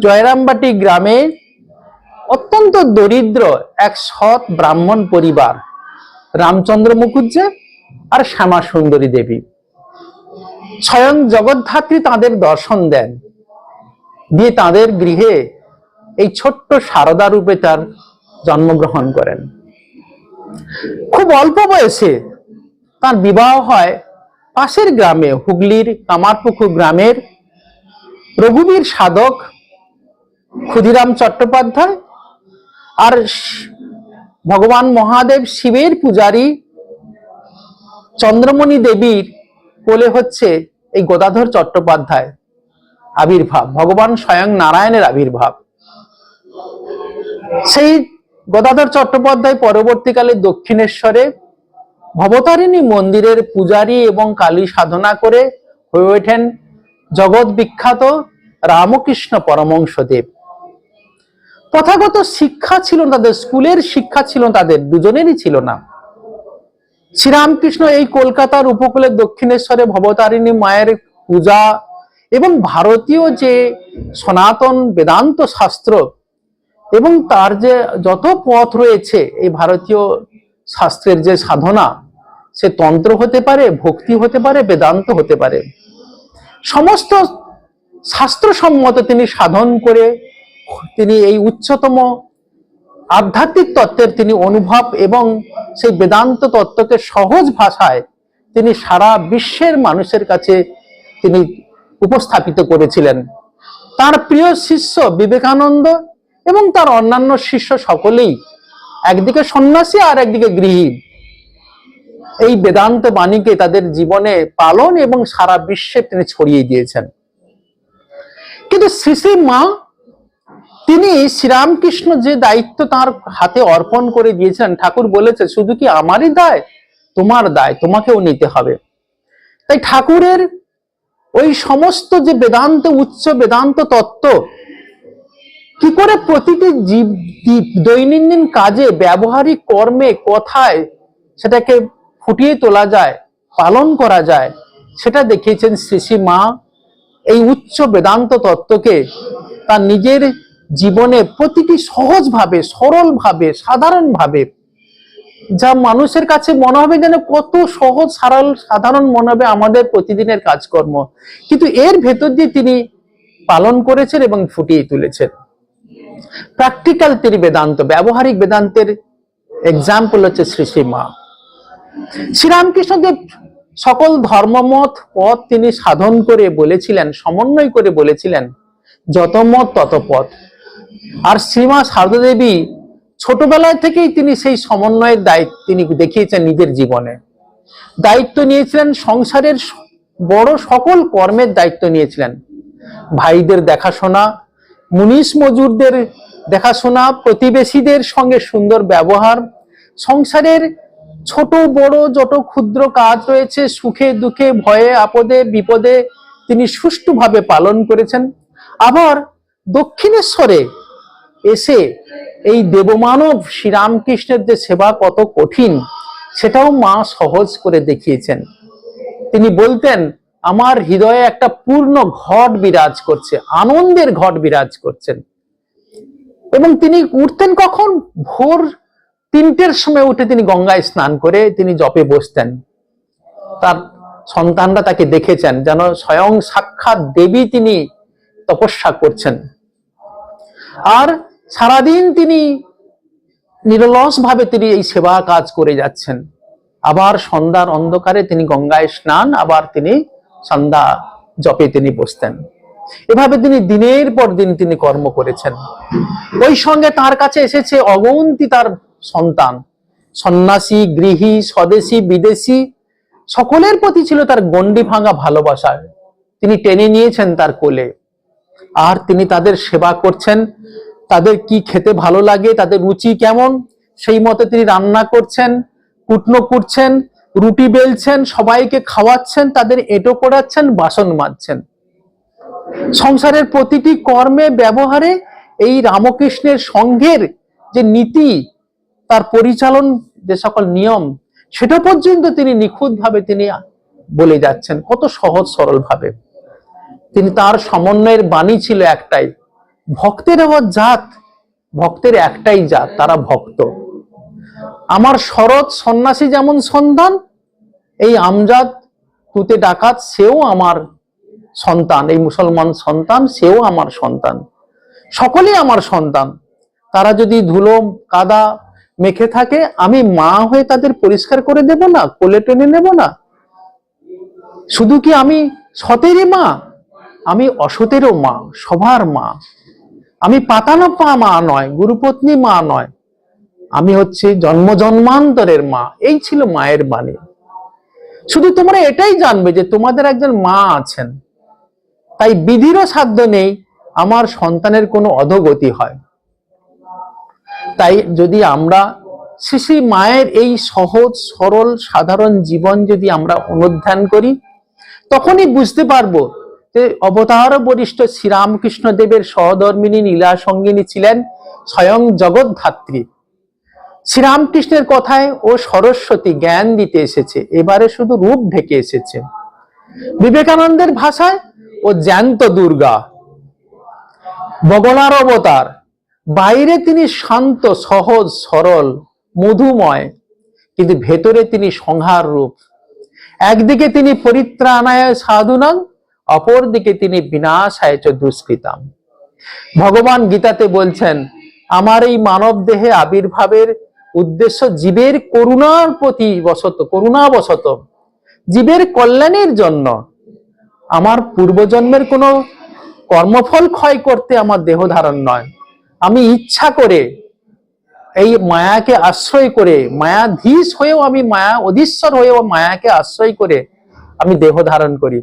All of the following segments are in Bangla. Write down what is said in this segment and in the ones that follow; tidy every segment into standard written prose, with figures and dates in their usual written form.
জয়রামবাটি গ্রামে অত্যন্ত দরিদ্র এক সৎ ব্রাহ্মণ পরিবার, রামচন্দ্র মুখুজ্জে আর শ্যামা সুন্দরী দেবী। স্বয়ং জগদ্ধাত্রী তাদের দর্শন দেন, দিয়ে তাদের গৃহে এই ছোট্ট সারদা রূপে তার জন্মগ্রহণ করেন। খুব অল্প বয়সে তার বিবাহ হয় পাশের গ্রামে, হুগলির কামারপুকুর গ্রামের রঘুবীর সাধক ক্ষুদিরাম চট্টোপাধ্যায় আর ভগবান মহাদেব শিবের পূজারী চন্দ্রমণি দেবীর কোলে হচ্ছে এই গদাধর চট্টোপাধ্যায় আবির্ভাব, ভগবান স্বয়ং নারায়ণের আবির্ভাব। সেই গদাধর চট্টোপাধ্যায় পরবর্তীকালে দক্ষিণেশ্বরে ভবতারিণী মন্দিরের পূজারী এবং কালী সাধনা করে হয়ে ওঠেন জগৎ বিখ্যাত রামকৃষ্ণ পরমহংসদেব। প্রথাগত শিক্ষা ছিল তাদের, স্কুলের শিক্ষা ছিল তাদের দুজনেরই ছিল না। শ্রীরামকৃষ্ণ এই কলকাতার উপকূলে দক্ষিণেশ্বরে ভবতারিণী মায়ের পূজা এবং ভারতীয় যে সনাতন বেদান্ত শাস্ত্র এবং তার যে যত পথ রয়েছে, এই ভারতীয় শাস্ত্রের যে সাধনা, সে তন্ত্র হতে পারে, ভক্তি হতে পারে, বেদান্ত হতে পারে, সমস্ত শাস্ত্রসম্মত তিনি সাধন করে তিনি এই উচ্চতম আধ্যাত্মিক তত্ত্বের তিনি অনুভব এবং সেই বেদান্ত তত্ত্বকে সহজ ভাষায় তিনি সারা বিশ্বের মানুষের কাছে তিনি উপস্থাপিত করেছিলেন। তার প্রিয় শিষ্য বিবেকানন্দ এবং তার অন্যান্য শিষ্য সকলেই একদিকে সন্ন্যাসী আর একদিকে গৃহী, এই বেদান্ত বাণীকে তাদের জীবনে পালন এবং সারা বিশ্বে তিনি ছড়িয়ে দিয়েছেন। কিন্তু শ্রী শ্রী মা তিনি শ্রীরামকৃষ্ণ যে দায়িত্ব তার হাতে অর্পণ করে দিয়েছেন, ঠাকুর বলেছে শুধু কি আমারই দায়, তোমার দায়, তোমাকেও নিতে হবে। তাই ঠাকুরের ওই সমস্ত যে বেদান্ত, উচ্চ বেদান্ত তত্ত্ব কি করে প্রতিটি দৈনন্দিন কাজে, ব্যবহারিক কর্মে, কথায় সেটাকে ফুটিয়ে তোলা যায়, পালন করা যায়, সেটা দেখিয়েছেন শ্রী শ্রী মা। এই উচ্চ বেদান্ত তত্ত্বকে তার নিজের জীবনে প্রতিটি সহজভাবে, সরলভাবে, সাধারণভাবে, যা মানুষের কাছে মনে হবে যেন কত সহজ সরল সাধারণ মনে হবে আমাদের প্রতিদিনের কাজকর্ম, কিন্তু এর ভেতর দিয়ে তিনি পালন করেছেন এবং ফুটিয়ে তুলেছেন। প্র্যাকটিক্যাল তিনি বেদান্ত, ব্যবহারিক বেদান্তের এক্সাম্পল হচ্ছে শ্রী শ্রী মা। শ্রীরামকৃষ্ণদেব সকল ধর্মমত পথ তিনি সাধন করে বলেছিলেন, সমন্বয় করে বলেছিলেন, যত মত তত পথ। আর শ্রীমা সারদা দেবী ছোটবেলায় থেকেই তিনি সেই সমন্বয়ের দায়িত্ব তিনি দেখিয়েছেন, নিজের জীবনে দায়িত্ব নিয়েছিলেন, সংসারের বড় সকল কর্মের দায়িত্ব নিয়েছিলেন, ভাইদের দেখাশোনা, মুনিশ মজুরদের দেখাশোনা, প্রতিবেশীদের সঙ্গে সুন্দর ব্যবহার, সংসারের ছোট বড় যত ক্ষুদ্র কাজ রয়েছে, সুখে দুঃখে, ভয়ে আপদে বিপদে তিনি সুষ্ঠুভাবে পালন করেছেন। আবার দক্ষিণেশ্বরে এসে এই দেবমানব শ্রীরামকৃষ্ণের যে সেবা কত কঠিন, সেটাও মা সহজ করে দেখিয়েছেন। তিনি বলতেন, আমার হৃদয়ে একটা পূর্ণ ঘট বিরাজ করছে, আনন্দের ঘট বিরাজ করছেন। এবং তিনি উঠতেন কখন? ভোর 3টের সময় উঠে তিনি গঙ্গায় স্নান করে তিনি জপে বসতেন। তার সন্তানরা তাকে দেখেছেন যেন স্বয়ং সাক্ষাৎ দেবী তিনি তপস্যা করছেন। আর সারাদিন তিনি নিরলস ভাবে তিনি এই সেবা কাজ করে যাচ্ছেন। আবার সন্ধ্যার অন্ধকারে তিনি গঙ্গায় স্নান, আবার তিনি সন্ধ্যা জপে তিনি বসতেন। এভাবে তিনি দিনের পর দিন তিনি কর্ম করেছেন। ওই সঙ্গে তার কাছে এসেছে অগন্তি তার সন্তান, সন্ন্যাসী, গৃহী, স্বদেশী, বিদেশী, সকলের প্রতি ছিল তার গণ্ডি ভাঙা ভালোবাসা। তিনি টেনে নিয়েছেন তার কোলে, আর তিনি তাদের সেবা করছেন। তাদের কি খেতে ভালো লাগে, তাদের রুচি কেমন, সেই মতো তিনি রান্না করছেন, কুটনো করছেন, রুটি বেলছেন, সবাইকে খাওয়াচ্ছেন, তাদের এঁটো করাচ্ছেন, বাসন মাজছেন। সংসারের প্রতিটি কর্মে ব্যবহারে এই রামকৃষ্ণের সংঘের যে নীতি, তার পরিচালন যে সকল নিয়ম, সেটা পর্যন্ত তিনি নিখুঁতভাবে তিনি বলে যাচ্ছেন, কত সহজ সরল ভাবে। তিনি তার সমন্বয়ের বাণী ছিল একটাই, ভক্তের আবার জাত, ভক্তের একটাই জাত, তারা ভক্ত। আমার শরৎ সন্ন্যাসী যেমন সন্তান, এই আমজাদ তুতে ডাকাত সেও আমার সন্তান, এই মুসলমান সন্তান সেও আমার সন্তান, সকলেই আমার সন্তান। তারা যদি ধুলো কাদা মেখে থাকে, আমি মা হয়ে তাদের পরিষ্কার করে দেব না, কোলে টেনে নেব না? শুধু কি আমি সতেরই মা? আমি অসতেরও মা, সবার মা। আমি পাতানো পা মা নয়, গুরুপত্নী মা নয়, আমি হচ্ছে জন্ম জন্মান্তরের মা। এই ছিল মায়ের বাণী। শুধু তোমরা এটাই জানবে যে তোমাদের একজন মা আছেন, তাই বিধিরও সাধ্য নেই আমার সন্তানের কোনো অধোগতি হয়। তাই যদি আমরা শ্রী মায়ের এই সহজ সরল সাধারণ জীবন যদি আমরা অনুধ্যান করি, তখনই বুঝতে পারবো যে অবতার বরিষ্ঠ শ্রীরামকৃষ্ণ দেবের সহধর্মিনী লীলা সঙ্গিনী ছিলেন স্বয়ং জগৎধাত্রী। শ্রীরামকৃষ্ণের কথায় ও সরস্বতী জ্ঞান দিতে এসেছে, এবারে শুধু রূপ ঢেকে এসেছে। বিবেকানন্দের ভাষায় ও জ্যান্ত দুর্গা, বগলার অবতার। বাইরে তিনি শান্ত সহজ সরল মধুময়, কিন্তু ভেতরে তিনি সংহার রূপ। একদিকে তিনি পরিত্রাণায় সাধুনাং, অপরদিকে তিনি বিনাশায় চ দুষ্কৃতাম। ভগবান গীতাতে বলছেন, আমার এই মানব দেহে আবির্ভাবের উদ্দেশ্য জীবের করুণার প্রতি করুণাবশত জীবের কল্যাণের জন্য। আমার পূর্বজন্মের কোনো কর্মফল ক্ষয় করতে আমার দেহ ধারণ নয়। আমি ইচ্ছা করে এই মায়াকে আশ্রয় করে, মায়াধীশ হয়েও আমি মায়া অধীশ্বর হয়েও মায়াকে আশ্রয় করে আমি দেহ ধারণ করি।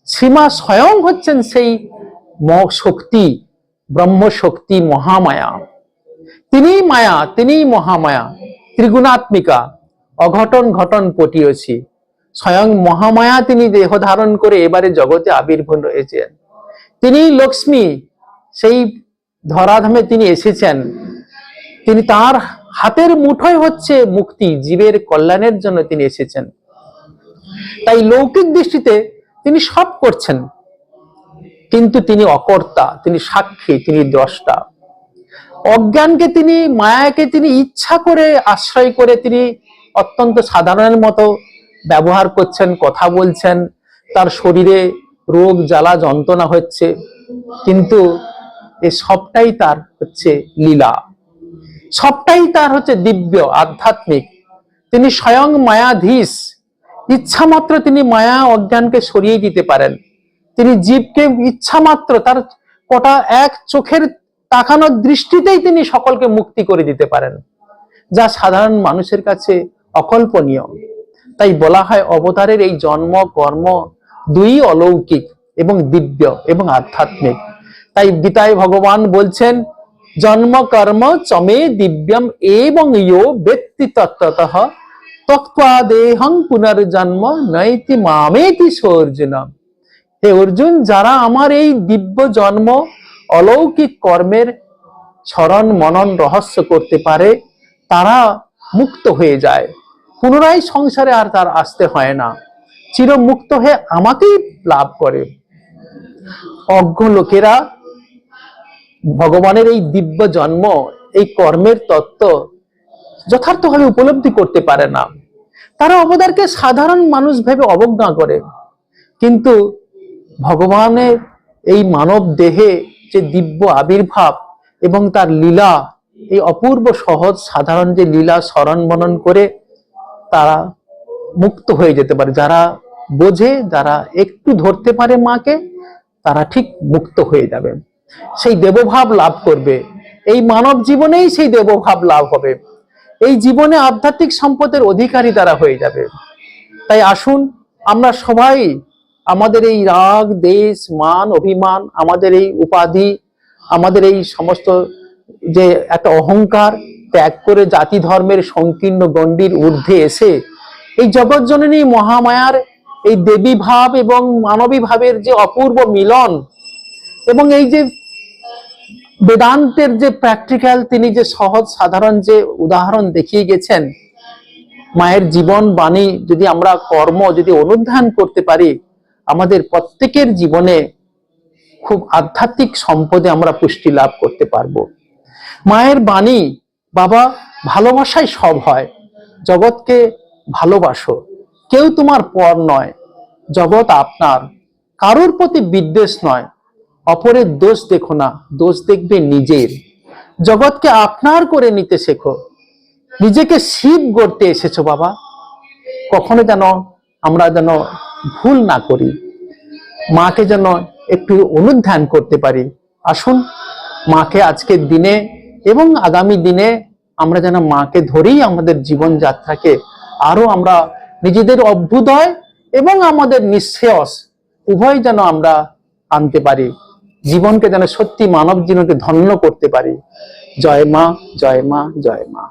শ্রীমা স্বয়ং হচ্ছেন সেই শক্তি, ব্রহ্ম শক্তি, মহামায়া। তিনিই মায়া, তিনিই মহামায়া, ত্রিগুণাত্মিকা, অঘটন ঘটন পটিয়সী। স্বয়ং মহামায়া তিনি দেহ ধারণ করে এবারে জগতে আবির্ভূত হয়েছেন। তিনি লক্ষ্মী, সেই ধরাধামে তিনি এসেছেন। তিনি তার হাতের মুঠোয় হচ্ছে মুক্তি, জীবের কল্যাণের জন্য তিনি এসেছেন। তাই লৌকিক দৃষ্টিতে তিনি সব করছেন, কিন্তু তিনি অকর্তা, তিনি সাক্ষী, তিনি দ্রষ্টা। অজ্ঞানকে তিনি, মায়াকে তিনি ইচ্ছা করে আশ্রয় করে তিনি অত্যন্ত সাধারণের মতো ব্যবহার করছেন, কথা বলছেন, তার শরীরে রোগ জ্বালা যন্ত্রণা হচ্ছে, কিন্তু এ সবটাই তার হচ্ছে লীলা, সবটাই তার হচ্ছে দিব্য আধ্যাত্মিক। তিনি স্বয়ং মায়াধীশ। ইচ্ছা মাত্র তিনি মায়া অজ্ঞানকে সরিয়ে দিতে পারেন। তিনি জীবকে ইচ্ছা মাত্র তার কটা এক চোখের তাকানোর দৃষ্টিতেই তিনি সকলকে মুক্তি করে দিতে পারেন, যা সাধারণ মানুষের কাছে অকল্পনীয়। তাই বলা হয় অবতারের এই জন্ম কর্ম দুই অলৌকিক এবং দিব্য এবং আধ্যাত্মিক। তাই গীতায় ভগবান বলছেন, জন্ম কর্ম চমে দিব্যম এবং ইয়ো ব্যক্তি তত্ত্বতঃ তক্ত্বা দেহং পুনর্জন্ম নৈতি মামেতি সর্জুন। হে অর্জুন, যারা আমার এই দিব্য জন্ম অলৌকিক কর্মের স্মরণ মনন রহস্য করতে পারে, তারা মুক্ত হয়ে যায়, পুনরায় সংসারে আর তার আসতে হয় না, চিরমুক্ত হয়ে আমাকেই লাভ করে। অজ্ঞ লোকেরা ভগবানের এই দিব্য জন্ম, এই কর্মের তত্ত্ব যথার্থভাবে উপলব্ধি করতে পারে না। তারা অবতারকে সাধারণ মানুষ ভেবে অবজ্ঞা করে, কিন্তু ভগবানের এই মানব দেহে যে দিব্য আবির্ভাব এবং তার লীলা, এই অপূর্ব সহজ সাধারণ যে লীলা স্মরণ মনন করে তারা মুক্ত হয়ে যেতে পারে। যারা বোঝে, যারা একটু ধরতে পারে মাকে, তারা ঠিক মুক্ত হয়ে যাবে, সেই দেবভাব লাভ করবে। এই মানব জীবনেই সেই দেবভাব লাভ হবে, এই জীবনে আধ্যাত্মিক সম্পদের অধিকারী তারা হয়ে যাবে। তাই আসুন আমরা সবাই আমাদের এই রাগ দেশ মান অভিমান, আমাদের এই উপাধি, আমাদের এই সমস্ত যে একটা অহংকার ত্যাগ করে জাতি ধর্মের সংকীর্ণ গণ্ডির ঊর্ধ্বে এসে এই জগৎজননী মহামায়ার এই দেবী ভাব এবং মানবী ভাবের যে অপূর্ব মিলন, এবং এই যে বেদান্তের যে প্র্যাকটিক্যাল তিনি যে সহজ সাধারণ যে উদাহরণ দেখিয়ে গেছেন, মায়ের জীবন বাণী যদি আমরা কর্ম যদি অনুধ্যান করতে পারি, আমাদের প্রত্যেকের জীবনে খুব আধ্যাত্মিক সম্পদে আমরা পুষ্টি লাভ করতে পারবো। মায়ের বাণী, বাবা ভালোবাসাই সব হয়, জগৎকে ভালোবাসো, কেউ তোমার পর নয়, জগৎ আপনার, কারোর প্রতি বিদ্বেষ নয়, অপরের দোষ দেখো না, দোষ দেখবে নিজের, জগৎকে আপনার করে নিতে শেখো, নিজেকে শিব গড়তে এসেছো বাবা, কখনো যেন আমরা যেন ভুল না করি, মাকে যেন একটু অনুধ্যান করতে পারি। আসুন মাকে আজকের দিনে এবং আগামী দিনে আমরা যেন মাকে ধরেই আমাদের জীবন যাত্রাকে আরো আমরা নিজেদের অভ্যুদয় এবং আমাদের নিঃশ্রেয়স উভয় যেন আমরা আনতে পারি, জীবনকে যেন সত্যি মানব জীবনকে ধন্য করতে পারি। জয় মা, জয় মা, জয় মা।